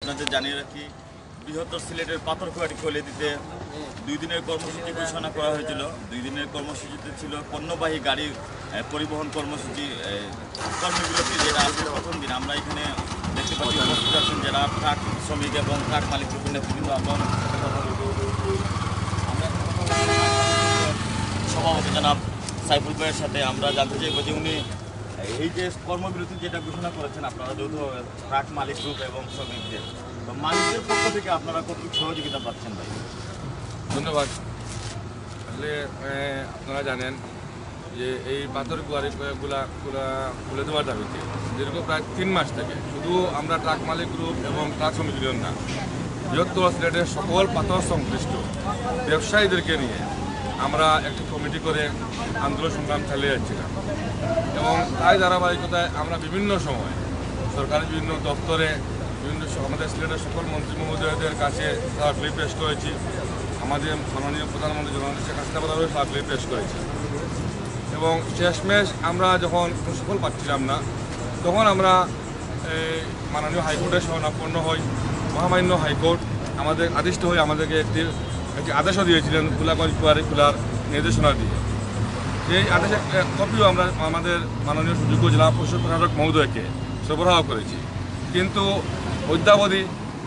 আপনাদের জানিয়ে রাখি, বৃহত্তর সিলেটের পাথরকুয়াটি কলিয়াদীতে 2 দিনের কর্মসূচি ঘোষণা করা হয়েছিল। 2 দিনের কর্মসূচিতে ছিল পণ্যবাহী গাড়ি পরিবহন কর্মসূচি কর্মবিরতি, যেটা আজকে প্রথম দিন। আমরা এখানে দেখতে পাচ্ছি উপস্থিত আছেন যারা ট্রাক শ্রমিক এবং ট্রাক মালিক নেতৃবৃন্দ। আমরা সভাপতি জনাব সাইফুল ভাইয়ের সাথে আমরা জানতে চাইব যে উনি এই যে কর্মবিরতি যেটা ঘোষণা করেছেন আপনারা যৌথ ট্রাক মালিক গ্রুপ এবং শ্রমিকদের, তো মালিকদের পক্ষ থেকে আপনারা কতটুকু সহযোগিতা পাচ্ছেন ভাই? ধন্যবাদ। আসলে আপনারা জানেন যে এই পাথর কুয়ারিগুলা খুলে দেওয়ার দাবিতে দীর্ঘ প্রায় 3 মাস থেকে শুধু আমরা ট্রাক মালিক গ্রুপ এবং ট্রাক শ্রমিক ইউনিয়ন না, বৃহত্তর সিলেটের সকল পাথর সংশ্লিষ্ট ব্যবসায়ীদেরকে নিয়ে আমরা একটি কমিটি করে আন্দোলন সংগ্রাম চালিয়ে যাচ্ছিলাম। এবং তাই ধারাবাহিকতায় আমরা বিভিন্ন সময় সরকারের বিভিন্ন দপ্তরে আমাদের সিলেটের সকল মন্ত্রী মহোদয়দের কাছে স্মারকলিপি পেশ করেছি। আমাদের মাননীয় প্রধানমন্ত্রী জননেত্রী শেখ হাসিনা প্রধানমন্ত্রী স্মারকলিপি পেশ করেছি। এবং শেষমেশ আমরা যখন সফল পাচ্ছিলাম না, তখন আমরা মাননীয় হাইকোর্টের শরণাপন্ন হই। মহামান্য হাইকোর্ট আমাদের আদিষ্ট হয়ে আমাদেরকে একটি আদেশও দিয়েছিলেন কুলাগঞ্জ কুয়ারি খোলার নির্দেশনা দিয়ে। সেই আদেশের কপিও আমরা আমাদের মাননীয় সুযোগ্য জেলা পরিষদ প্রশাসক মহোদয়কে সরবরাহ করেছি। কিন্তু অদ্যাবধি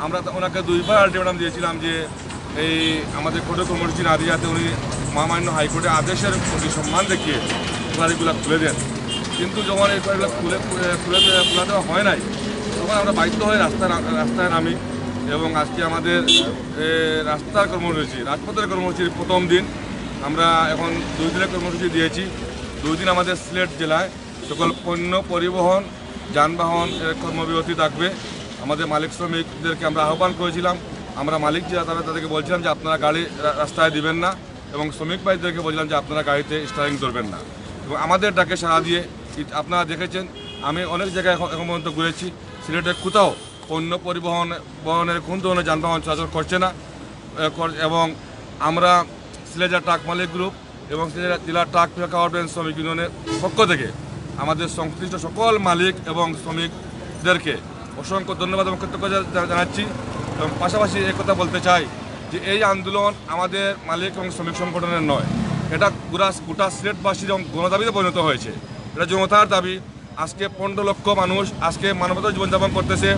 আমরা ওনাকে 2বার আলটিমেটাম দিয়েছিলাম যে এই আমাদের কোর্টে কর্মসূচি না দিয়ে যাতে উনি মহামান্য হাইকোর্টের আদেশের প্রতি সম্মান দেখিয়ে কুয়ারিগুলো খুলে দেন। কিন্তু যখন এই কুয়ারিগুলো খুলে দেওয়া হয় নাই, তখন আমরা বাধ্য হয়ে রাস্তায় নামি। এবং আজকে আমাদের রাস্তার কর্মসূচি, রাজপথের কর্মসূচির প্রথম দিন। আমরা এখন 2 দিনের কর্মসূচি দিয়েছি। 2 দিন আমাদের সিলেট জেলায় সকল পণ্য পরিবহন যানবাহন কর্মবিরতি থাকবে। আমাদের মালিক শ্রমিকদেরকে আমরা আহ্বান করেছিলাম, আমরা মালিক যারা তাদেরকে বলছিলাম যে আপনারা গাড়ি রাস্তায় দিবেন না, এবং শ্রমিক ভাইদেরকে বলছিলাম যে আপনারা গাড়িতে স্টারিং ধরবেন না। এবং আমাদের ডাকে সাড়া দিয়ে আপনারা দেখেছেন, আমি অনেক জায়গায় এখন পর্যন্ত ঘুরেছি, সিলেটের কোথাও পণ্য পরিবহনের কোন ধরনের যানবাহন চলাচল করছে না। এবং আমরা সিলেট ট্রাক মালিক গ্রুপ এবং সিলেট জেলা ট্রাক পাওয়ার শ্রমিক ইউনিয়নের পক্ষ থেকে আমাদের সংশ্লিষ্ট সকল মালিক এবং শ্রমিকদেরকে অসংখ্য ধন্যবাদ এবং কৃতজ্ঞতা জানাচ্ছি। এবং পাশাপাশি এই কথা বলতে চাই যে এই আন্দোলন আমাদের মালিক এবং শ্রমিক সংগঠনের নয়, এটা গোটা সিলেটবাসীর গণদাবিতে পরিণত হয়েছে। এটা জনতার দাবি। আজকে 15 লক্ষ মানুষ আজকে মানবতার জীবনযাপন করতেছে।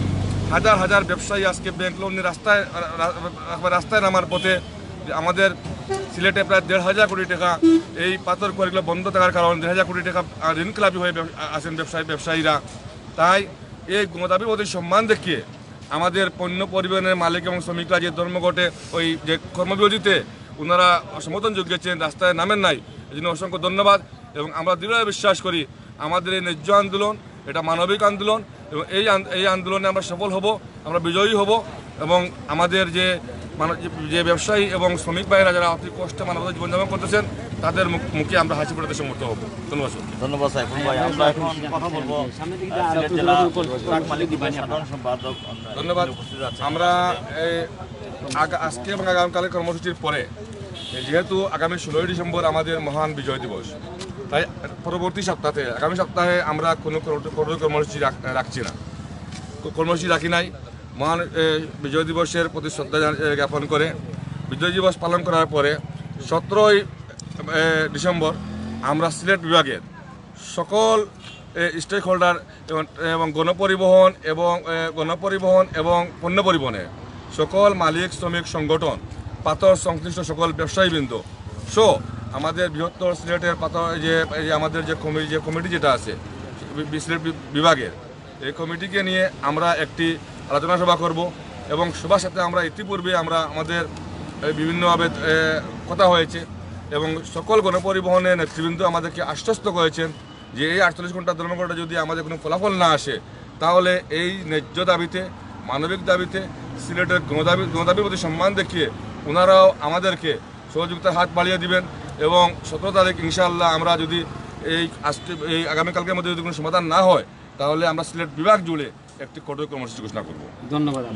হাজার হাজার ব্যবসায়ী আজকে ব্যাংক লোন নিয়ে রাস্তায় নামার পথে। আমাদের সিলেটে প্রায় 1,500 কোটি টাকা এই পাথর কুয়ারিগুলো বন্ধ থাকার কারণে 1,500 কোটি টাকা ঋণখেলাপি হয়ে আছেন ব্যবসায়ীরা। তাই এই গণদাবির প্রতি সম্মান দেখিয়ে আমাদের পণ্য পরিবহনের মালিক এবং শ্রমিকরা যে ধর্মঘটে ওই যে কর্মবিরতিতে ওনারা সমর্থন জুগিয়েছেন, রাস্তায় নামেন নাই, এই জন্য অসংখ্য ধন্যবাদ। এবং আমরা দৃঢ়ভাবে বিশ্বাস করি আমাদের এই ন্যায্য আন্দোলন এটা মানবিক আন্দোলন, এবং এই আন্দোলনে আমরা সফল হব, আমরা বিজয়ী হব। এবং আমাদের যে ব্যবসায়ী এবং শ্রমিক ভাইয়েরা যারা অতি কষ্টে মানবতার জীবনযাপন করতেছেন তাদের মুখে আমরা হাসি ফোটাতে সমর্থ হব। ধন্যবাদ। ধন্যবাদ সাইফুল ভাই। আমরা এখন কথা বলবো সিলেট জেলা ট্রাক মালিক গ্রুপের সাধারণ সম্পাদক। ধন্যবাদ। আমরা আজকে এবং আগামীকালের কর্মসূচির পরে, যেহেতু আগামী 16 ডিসেম্বর আমাদের মহান বিজয় দিবস, তাই পরবর্তী সপ্তাহে আগামী সপ্তাহে আমরা কোনো কর্মসূচি রাখছি না, কর্মসূচি রাখি নাই। মহান বিজয় দিবসের প্রতি শ্রদ্ধা জ্ঞাপন করে বিজয় দিবস পালন করার পরে 17 ডিসেম্বর আমরা সিলেট বিভাগের সকল স্টেক হোল্ডার এবং গণপরিবহন এবং পণ্য পরিবহনের সকল মালিক শ্রমিক সংগঠন, পাথর সংশ্লিষ্ট সকল ব্যবসায়ীবৃন্দ সহ আমাদের বৃহত্তর সিলেটের পাথর যে আমাদের যে কমিটি যেটা আছে সিলেট বিভাগের, এই কমিটিকে নিয়ে আমরা একটি আলোচনা সভা করব। এবং সবার সাথে আমরা ইতিপূর্বে আমাদের বিভিন্নভাবে কথা হয়েছে, এবং সকল গণপরিবহনের নেতৃবৃন্দ আমাদেরকে আশ্বস্ত করেছেন যে এই 48 ঘন্টা ধর্মঘটে যদি আমাদের কোনো ফলাফল না আসে, তাহলে এই ন্যায্য দাবিতে, মানবিক দাবিতে, সিলেটের গণদাবির প্রতি সম্মান দেখিয়ে ওনারাও আমাদেরকে সহযোগিতার হাত বাড়িয়ে দিবেন। এবং 17 তারিখ ইনশাআল্লাহ আমরা যদি এই আগামীকালকের মধ্যে যদি কোনো সমাধান না হয়, তাহলে আমরা সিলেট বিভাগ জুড়ে একটি কঠোর কর্মসূচি ঘোষণা করব।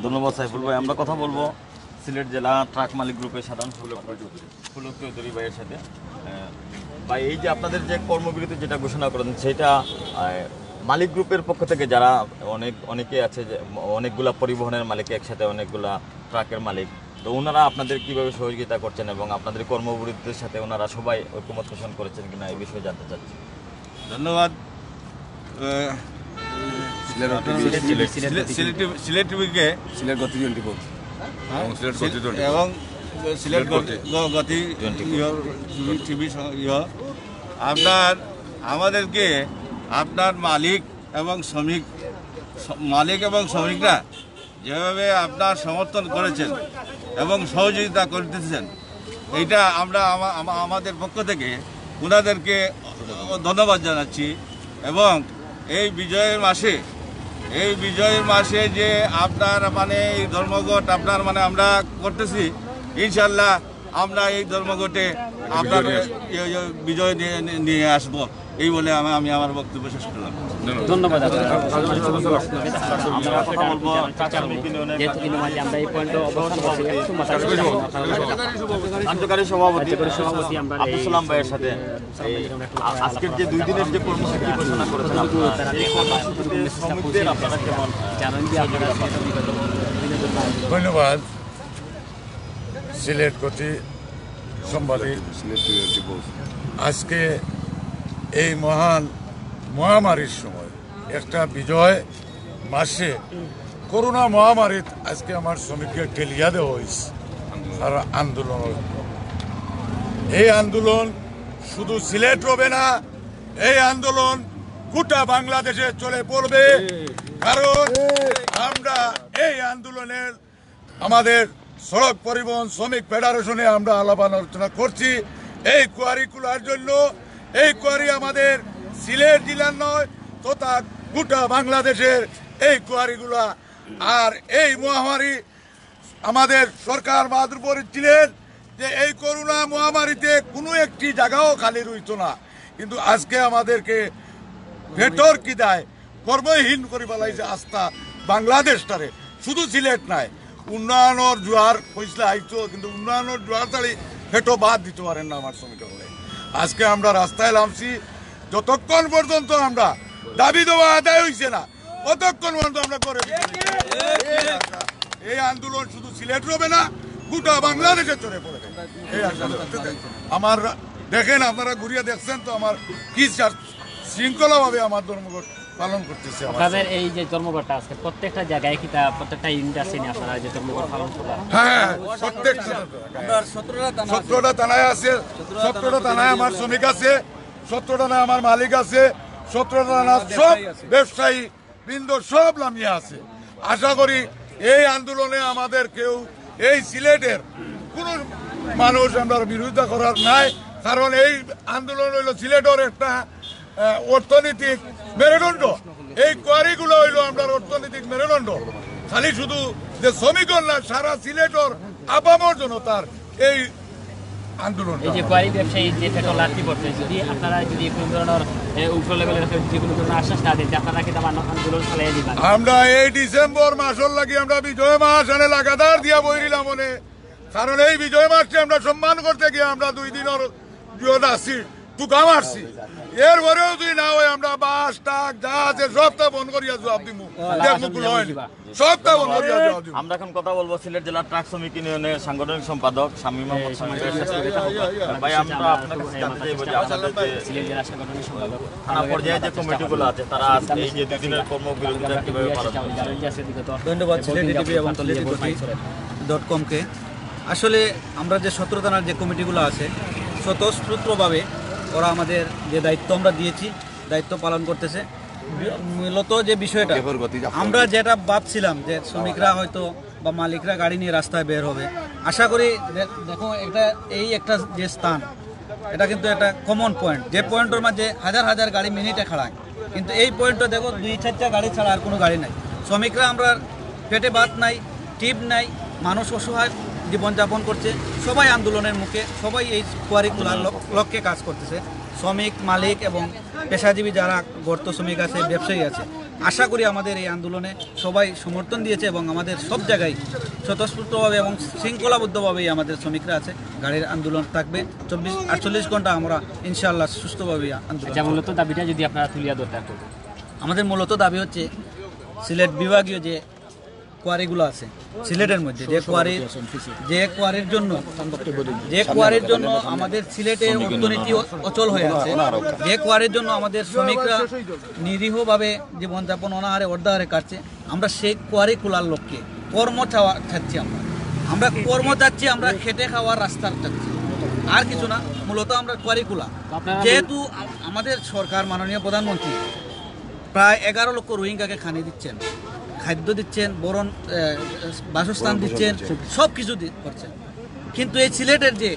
ধন্যবাদ সাইফুল ভাই। আমরা কথা বলবো সিলেট জেলা ট্রাক মালিক গ্রুপের সাধারণ ফুলক চৌধুরী ভাইয়ের সাথে। ভাই, এই যে আপনাদের যে কর্মবিরতি যেটা ঘোষণা করেন, সেটা মালিক গ্রুপের পক্ষ থেকে যারা অনেকে আছে, যে অনেকগুলা পরিবহনের মালিক, একসাথে অনেকগুলা ট্রাকের মালিক, তো ওনারা আপনাদের কিভাবে সহযোগিতা করছেন এবং আপনাদের কর্মবিরতির সাথে ওনারা সবাই ঐক্যমত পোষণ করেছেন কিনা এই বিষয়ে জানতে চাচ্ছি। ধন্যবাদ। সিলেট টিভিকে এবং সিলেট গতি টিভি আমাদেরকে আপনার মালিক এবং শ্রমিকরা যেভাবে আপনার সমর্থন করেছেন এবং সহযোগিতা করতেছেন, এইটা আমরা আমাদের পক্ষ থেকে ওনাদেরকে ধন্যবাদ জানাচ্ছি। এবং এই বিজয়ের মাসে যে আপনার এই ধর্মঘট আমরা করতেছি, ইনশাল্লাহ আমরা এই ধর্মঘটে আপনার বিজয় নিয়ে আসবো, এই বলে আমি আমার বক্তব্য শেষ করলাম। ধন্যবাদ। কার্যকারী সভাপতি আব্দুল সালাম ভাইয়ের সাথে আজকের যে 2 দিনের যে কর্মসূচি ঘোষণা করেছেন আপনারা কেমন? ধন্যবাদ। সিলেট গতি সাংবাদিক, আজকে এই মহান মহামারীর সময় একটা বিজয় মাসে করোনা মহামারীত আজকে আমার শ্রমিককে ঠেলিয়া দেওয়া হয়েছে আর আন্দোলন। এই আন্দোলন শুধু সিলেট হবে না, এই আন্দোলন গোটা বাংলাদেশে চলে পড়বে। কারণ আমরা এই আন্দোলনের আমাদের সড়ক পরিবহন শ্রমিক ফেডারেশনে আমরা আলাপ আলোচনা করছি এই কোয়ারি খোলার জন্য। এই কোয়ারি আমাদের সিলেট জেলার নয়, তথা গোটা বাংলাদেশের এই কোয়ারিগুলা। আর এই মহামারী আমাদের সরকার বাহাদুর করেছিলেন যে এই করোনা মহামারীতে কোনো একটি জায়গাও খালি রইত না, কিন্তু আজকে আমাদেরকে ভেতর কি দেয় কর্মহীন করে ফেলাইছে আস্থা বাংলাদেশটারে। শুধু সিলেট নাই, উন্নয়নের জোয়ার পয়সা আইতো, কিন্তু উন্নয়নের জোয়ার তাড়ি ফেটো বাদ দিতে পারেন না আমার শ্রমিক হলে। আজকে আমরা রাস্তায় নামছি, যতক্ষণ পর্যন্ত আমরা দাবি দেওয়া আদায় হয়েছে না ততক্ষণ পর্যন্ত আমরা করে এই আন্দোলন শুধু সিলেট হবে না, গোটা বাংলাদেশে চলে পড়ে। আমার দেখেন, আপনারা ঘুরিয়ে দেখছেন তো আমার কি শৃঙ্খলা ভাবে আমার ধর্মঘট পালন করতেছে। আপনাদের এই যে ধর্মঘটটা আজকে প্রত্যেকটা জায়গায় কি প্রত্যেকটা ইউনিট আছে আপনারা যে ধর্মঘট পালন করেন? হ্যাঁ, প্রত্যেকটা 17টা থানায় আছে, 17টা থানায় আমার শ্রমিক আছে, 17টা থানায় আমার মালিক আছে, 17টা থানা সব ব্যবসায়ী বৃন্দ সব নামিয়ে আছে। আশা করি এই আন্দোলনে আমাদের কেউ এই সিলেটের কোনো মানুষ আমরা বিরোধিতা করার নাই, কারণ এই আন্দোলন হইল সিলেটের একটা অর্থনৈতিক মেরুদণ্ড। এই কোয়ারিগুলো হইল আমরা অর্থনৈতিক মেরুদণ্ড। খালি শুধু যে শ্রমিকর না, সারা সিলেটের আপামর জনতার এই আন্দোলন। এই যে কোয়ারি ব্যবসায়ী যে পেট্রোল লাঠি পড়ছে, যদি আপনারা যদি কোনো ধরনের উপর লেভেলের যে কোনো ধরনের আশ্বাস না দেন, আপনারা কি আন্দোলন চালিয়ে দিবেন? আমরা এই ডিসেম্বর মাসের লাগি আমরা বিজয় মাস এনে লাগাতার দিয়া বইলাম মনে, কারণ এই বিজয় মাসকে আমরা সম্মান করতে গিয়ে আমরা 2 দিনের বিরোধ আসছি, টুকা মারছি। এরপরেও যদি না হয় আমরা বাস টাক যা আছে সবটা বন্ধ করিয়া জবাব দিব, সবটা বন্ধ করিয়া জবাব দিব। আমরা এখন কথা বলবো সিলেট জেলা ট্রাক শ্রমিক ইউনিয়নের সাংগঠনিক সম্পাদক শামীম আহমদ ভাই। আমরা আপনার কাছে জানতে চাইবো যে আপনাদের থানা পর্যায়ে যে কমিটিগুলো আছে তারা আজকে এই যে 2 দিনের কর্মবিরতিটা কিভাবে পালন করছে? ধন্যবাদ সিলেট টিভি এবং সিলেটগতি.com-কে। আসলে আমরা যে 17 থানার যে কমিটিগুলো আছে স্বতঃস্ফূর্তভাবে ওরা আমাদের যে দায়িত্ব আমরা দিয়েছি দায়িত্ব পালন করতেছে। মূলত যে বিষয়টা আমরা যেটা ভাবছিলাম যে শ্রমিকরা হয়তো বা মালিকরা গাড়ি নিয়ে রাস্তায় বের হবে, আশা করি দেখো একটা যে স্থান, এটা কিন্তু একটা কমন পয়েন্ট, যে পয়েন্টের মাঝে হাজার হাজার গাড়ি মিনিটে খাড়ায়, কিন্তু এই পয়েন্টটা দেখো 2-4টা গাড়ি ছাড়া আর কোনো গাড়ি নাই। শ্রমিকরা আমরা পেটে ভাত নাই, টিপ নাই, মানুষ অসহায় জীবনযাপন করছে, সবাই আন্দোলনের মুখে, সবাই এই কোয়ারি খোলার লক্ষ্যে কাজ করতেছে। শ্রমিক, মালিক এবং পেশাজীবী যারা গর্ত শ্রমিক আছে, ব্যবসায়ী আছে, আশা করি আমাদের এই আন্দোলনে সবাই সমর্থন দিয়েছে এবং আমাদের সব জায়গায় স্বতঃস্ফূর্তভাবে এবং শৃঙ্খলাবদ্ধভাবেই আমাদের শ্রমিকরা আছে। গাড়ির আন্দোলন থাকবে 24-48 ঘন্টা, আমরা ইনশাআল্লাহ সুস্থভাবে আন্দোলন। মূলত দাবিটা যদি আপনারা তুলিয়া ধরতে আমাদের মূলত দাবি হচ্ছে সিলেট বিভাগীয় যে কোয়ারিগুলো আছে সিলেটের মধ্যে যে কোয়ারির জন্য আমাদের সিলেটে অর্থনীতি অচল হয়ে আছে, যে কোয়ারির জন্য আমাদের শ্রমিকরা নিরীহভাবে জীবনযাপন অনাহারে অর্ধাহারে কাটছে, আমরা সেই কোয়ারি খোলার লক্ষ্যে কর্ম চাচ্ছি। আমরা কর্ম চাচ্ছি, আমরা খেটে খাওয়ার রাস্তা চাচ্ছি, আর কিছু না। মূলত আমরা কোয়ারি খোলা, যেহেতু আমাদের সরকার মাননীয় প্রধানমন্ত্রী প্রায় 11 লক্ষ রোহিঙ্গাকে খানি দিচ্ছেন, খাদ্য দিচ্ছেন, বরণ বাসস্থান দিচ্ছেন, সব কিছু করছেন, কিন্তু এই সিলেটের যে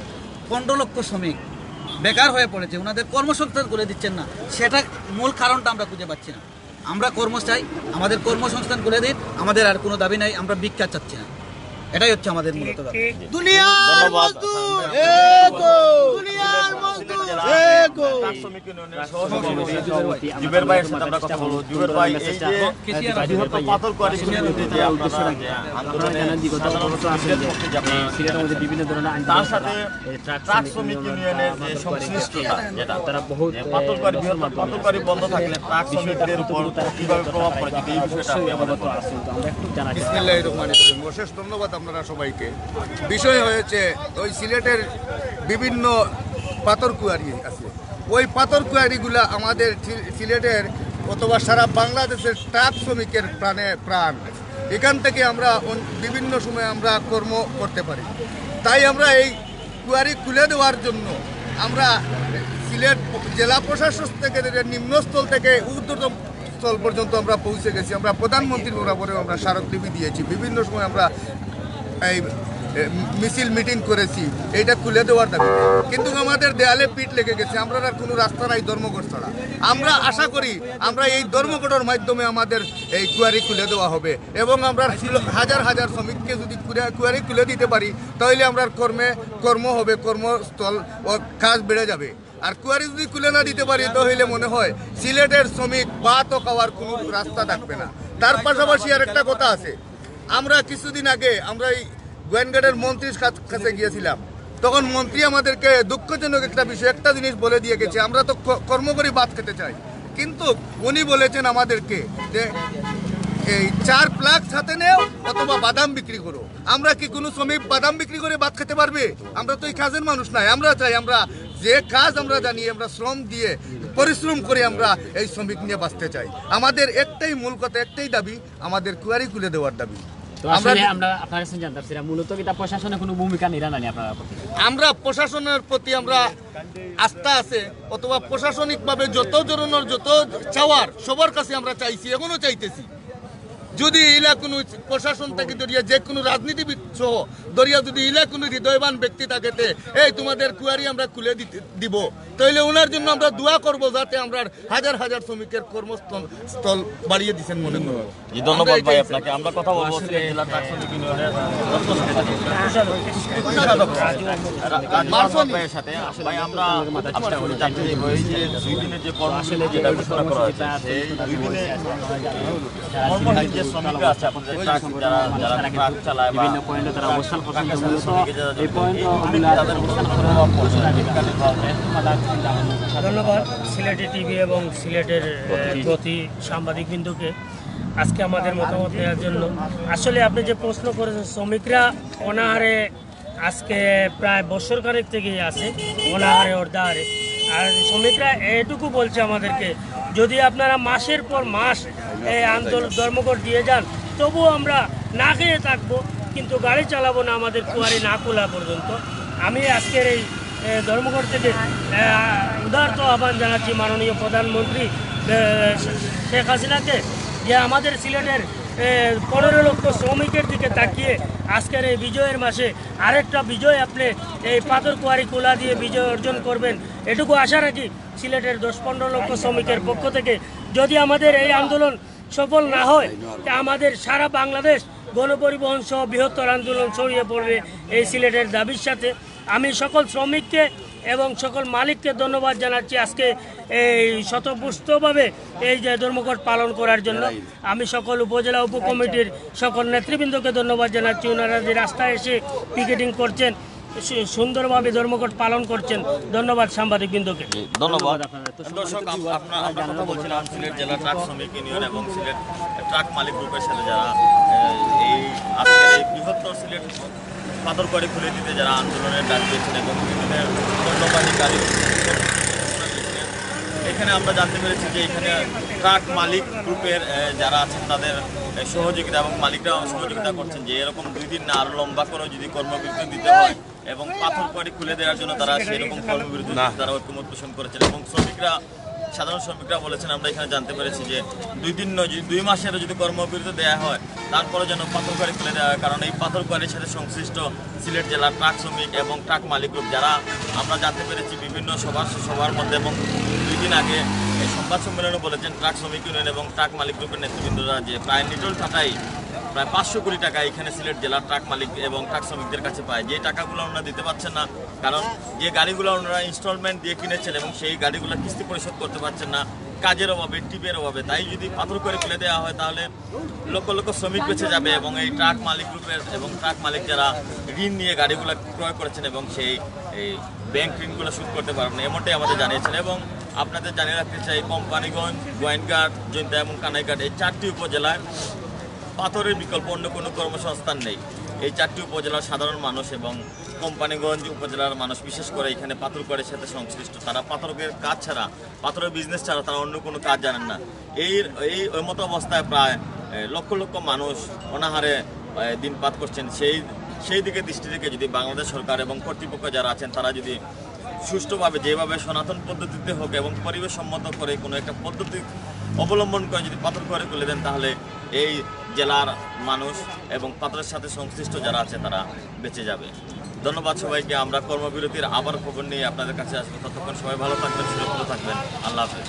15 লক্ষ শ্রমিক বেকার হয়ে পড়েছে, ওনাদের কর্মসংস্থান করে দিচ্ছেন না, সেটা মূল কারণটা আমরা খুঁজে পাচ্ছি না। আমরা কর্ম চাই, আমাদের কর্মসংস্থান করে দিন, আমাদের আর কোনো দাবি নাই, আমরা ভিক্ষা চাচ্ছি না। এটাই হচ্ছে আমাদের মূলত দাবি। জুবের ভাইয়ের সাথে আমরা কথা বলবো। জুবের ভাই, এই যে বৃহত্তর পাথরকুয়ারি কমিউনিটি যে আপনারা যে আন্দোলনে বিভিন্ন ধরনের তার সাথে ট্রাক শ্রমিক ইউনিয়নের যে সংশ্লিষ্টতা, যেটা পাথরকুয়ারি বৃহত্তর পাথরকুয়ারি বন্ধ থাকলে ট্রাক শ্রমিকদের উপর কিভাবে প্রভাব পড়ে, যদি এই বিষয়টা আপনি আমাদের বিসমিল্লাহির রহমানির রহিম। অশেষ ধন্যবাদ আপনারা সবাইকে। বিষয় হয়েছে ওই সিলেটের বিভিন্ন পাথর কুয়ারি আছে, ওই পাথর কুয়ারিগুলা আমাদের সিলেটের অথবা সারা বাংলাদেশের ট্রাক শ্রমিকের প্রাণ। এখান থেকে আমরা বিভিন্ন সময় আমরা কর্ম করতে পারি, তাই আমরা এই কুয়ারি খুলে দেওয়ার জন্য আমরা সিলেট জেলা প্রশাসন থেকে নিম্নস্থল থেকে ঊর্ধ্বতম স্থল পর্যন্ত আমরা পৌঁছে গেছি। আমরা প্রধানমন্ত্রীর বরাবরে আমরা স্মারকলিপি দিয়েছি, বিভিন্ন সময় আমরা এই মিছিল মিটিং করেছি এইটা খুলে দেওয়ার দাবি, কিন্তু আমাদের দেয়ালে পিঠ লেগে গেছে। আমরা আর কোনো রাস্তা নাই ধর্মঘট ছাড়া। আমরা আশা করি আমরা এই ধর্মঘটের মাধ্যমে আমাদের এই কুয়ারি খুলে দেওয়া হবে, এবং আমরা হাজার হাজার শ্রমিককে যদি কুয়ারি খুলে দিতে পারি তাহলে আমরা কর্ম হবে, কর্মস্থল ও কাজ বেড়ে যাবে। আর কুয়ারি যদি খুলে না দিতে পারি তাহলে মনে হয় সিলেটের শ্রমিক ভাতও খাওয়ার কোনো রাস্তা থাকবে না। তার পাশাপাশি আর একটা কথা আছে, আমরা কিছুদিন আগে আমরা এই গোয়েনঘাটের মন্ত্রীর কাছে গিয়েছিলাম, তখন মন্ত্রী আমাদেরকে দুঃখজনক একটা বিষয় একটা জিনিস বলে দিয়ে গেছে, আমরা তো কর্ম করে ভাত খেতে চাই, কিন্তু উনি বলেছেন আমাদেরকে যে এই 4 প্লাগ সাথে নেও অথবা বাদাম বিক্রি করো। আমরা কি কোনো শ্রমিক বাদাম বিক্রি করে ভাত খেতে পারবে? আমরা তো এই কাজের মানুষ নাই। আমরা চাই আমরা যে কাজ আমরা জানি, আমরা শ্রম দিয়ে পরিশ্রম করে আমরা এই শ্রমিক নিয়ে বাঁচতে চাই। আমাদের একটাই মূল কথা, একটাই দাবি, আমাদের কুয়ারি খুলে দেওয়ার দাবি। আমরা প্রশাসনের প্রতি আমরা আস্থা আছে, অথবা প্রশাসনিকভাবে যত ধরনের যত চাওয়ার সবার কাছে আমরা চাইছি, এখনো চাইতেছি। যদি ইলা কোনো প্রশাসন থেকে দরিয়া যে কোনো রাজনীতিবিদ সহ দরিয়া যদি ইলা কোনো হৃদয়বান ব্যক্তি থাকে, এই তোমাদের কুয়ারি আমরা খুলে দিব, তাহলে ওনার জন্য আমরা দোয়া করব, যাতে আমরা হাজার হাজার শ্রমিকের কর্মস্থল বাড়িয়ে দিচ্ছেন মনে করব। ধন্যবাদ ভাই আপনাকে। আমরা কথা বলবো জেলা ট্রাক শ্রমিক ইউনিয়নের ভাইয়ের সাথে। ভাই, আমরা জানতে চাইবো এই যে 2 দিনের যে কর্মসূচি যেটা ঘোষণা করা হয়েছে, সেই 2 দিনে কর্মহীন যে শ্রমিকরা আছে, আপনাদের যারা ট্রাক চালায় বা পয়েন্টে তারা অবস্থান করছেন, ধন্যবাদ সিলেটি টিভি এবং সিলেটের প্রতি সাংবাদিকবৃন্দকে আজকে আমাদের মতামত দেওয়ার জন্য। আসলে আপনি যে প্রশ্ন করেছেন, শ্রমিকরা অনাহারে আজকে প্রায় বছরখানেক থেকেই আছে, অনাহারে অর্ধাহারে। আর শ্রমিকরা এটুকু বলছে আমাদেরকে, যদি আপনারা মাসের পর মাস এই আন্দোলন ধর্মঘট দিয়ে যান, তবুও আমরা না খেয়ে থাকবো, কিন্তু গাড়ি চালাবো না আমাদের কুয়ারি না খোলা পর্যন্ত। আমি আজকের এই ধর্মঘট থেকে উদারত আহ্বান জানাচ্ছি মাননীয় প্রধানমন্ত্রী শেখ হাসিনাকে, যে আমাদের সিলেটের 15 লক্ষ শ্রমিকের দিকে তাকিয়ে আজকের এই বিজয়ের মাসে আরেকটা বিজয় আপনি এই পাথর কুয়ারি খোলা দিয়ে বিজয় অর্জন করবেন, এটুকু আশা রাখি সিলেটের 10-15 লক্ষ শ্রমিকের পক্ষ থেকে। যদি আমাদের এই আন্দোলন সফল না হয়, তা আমাদের সারা বাংলাদেশ গণপরিবহন সহ বৃহত্তর আন্দোলন ছড়িয়ে পড়বে এই সিলেটের দাবির সাথে। আমি সকল শ্রমিককে এবং সকল মালিককে ধন্যবাদ জানাচ্ছি আজকে এই স্বতঃস্ফূর্তভাবে এই যে ধর্মঘট পালন করার জন্য। আমি সকল উপজেলা উপকমিটির সকল নেতৃবৃন্দকে ধন্যবাদ জানাচ্ছি, ওনারা যে রাস্তায় এসে পিকেটিং করছেন। সুন্দরভাবে ধর্মঘট পালন করছেন। ধন্যবাদ সাংবাদিকবৃন্দকে। ধন্যবাদ আপনাদের। তো দর্শক, সম্মানিত আমরা কথা বলছিলাম সিলেট জেলা ট্রাক শ্রমিক ইউনিয়ন এবং সিলেট ট্রাক মালিক গ্রুপের সাথে, যারা এই আজকের এই বৃহত্তর সিলেট পাথরকুয়ারি খুলে দিতে যারা আন্দোলনের ডাক দিয়েছেন এবং বিভিন্ন পণ্যবাহী গাড়ি এখানে আমরা জানতে পেরেছি যে এখানে ট্রাক মালিক গ্রুপের যারা আছেন তাদের সহযোগিতা এবং মালিকরা সহযোগিতা করছেন যে এরকম 2 দিন না আরো লম্বা করে যদি কর্মবিরতি দিতে হয় এবং পাথরকুয়ারি খুলে দেওয়ার জন্য তারা সেরকম কর্মবিরতি তারা ঐক্যমত পোষণ করেছেন এবং সাধারণ শ্রমিকরা বলেছেন, আমরা এখানে জানতে পেরেছি যে 2 দিন নয়, 2 মাসেরও যদি কর্মবিরতি দেওয়া হয় তারপরে যেন পাথরকুয়ারি খুলে দেওয়া হয়, কারণ এই পাথরকুয়ারির সাথে সংশ্লিষ্ট সিলেট জেলার ট্রাক শ্রমিক এবং ট্রাক মালিক গ্রুপ যারা আমরা জানতে পেরেছি বিভিন্ন সবার মধ্যে এবং 2 দিন আগে এই সংবাদ সম্মেলনে বলেছেন ট্রাক শ্রমিক ইউনিয়ন এবং ট্রাক মালিক গ্রুপের নেতৃবৃন্দরা যে প্রায় নিটল টাকায় প্রায় 500 কোটি টাকা এখানে সিলেট জেলার ট্রাক মালিক এবং ট্রাক শ্রমিকদের কাছে পায়, যে টাকাগুলো ওনারা দিতে পারছেন না, কারণ যে গাড়িগুলো ওনারা ইনস্টলমেন্ট দিয়ে কিনেছেন এবং সেই গাড়িগুলো কিস্তি পরিশোধ করতে পারছেন না কাজের অভাবে, টিপের অভাবে। তাই যদি পাথরকুয়ারি খুলে দেওয়া হয় তাহলে লক্ষ লক্ষ শ্রমিক বেঁচে যাবে এবং এই ট্রাক মালিক গ্রুপের এবং ট্রাক মালিক যারা ঋণ নিয়ে গাড়িগুলো ক্রয় করেছেন এবং সেই এই ব্যাংক ঋণগুলো শোধ করতে পারবেন না, এমনটাই আমাদের জানিয়েছেন। এবং আপনাদের জানিয়ে রাখতে চাই, কোম্পানিগঞ্জ, গোয়েনঘাট, জৈন্তা এবং কানাইঘাট এই 4টি উপজেলায় পাথরের বিকল্প অন্য কোনো কর্মসংস্থান নেই। এই 4টি উপজেলার সাধারণ মানুষ এবং কোম্পানিগঞ্জ উপজেলার মানুষ বিশেষ করে এখানে পাথরকুয়ারির সাথে সংশ্লিষ্ট, তারা পাথরের কাজ ছাড়া, পাথরের বিজনেস ছাড়া তারা অন্য কোনো কাজ জানেন না। ওই মতো অবস্থায় প্রায় লক্ষ লক্ষ মানুষ অনাহারে দিনপাত করছেন। সেই দিকে দৃষ্টি রেখে যদি বাংলাদেশ সরকার এবং কর্তৃপক্ষ যারা আছেন তারা যদি সুষ্ঠুভাবে যেভাবে সনাতন পদ্ধতিতে হোক এবং পরিবেশ সম্মত করে কোনো একটা পদ্ধতি অবলম্বন করে যদি পাথরকুয়ারি খুলে দেন তাহলে এই জেলার মানুষ এবং পাথরের সাথে সংশ্লিষ্ট যারা আছে তারা বেঁচে যাবে। ধন্যবাদ সবাইকে। আমরা কর্মবিরতির আবার খবর নিয়ে আপনাদের কাছে আসবো। ততক্ষণ সবাই ভালো থাকবেন, সুরক্ষিত থাকবেন। আল্লাহ হাফেজ।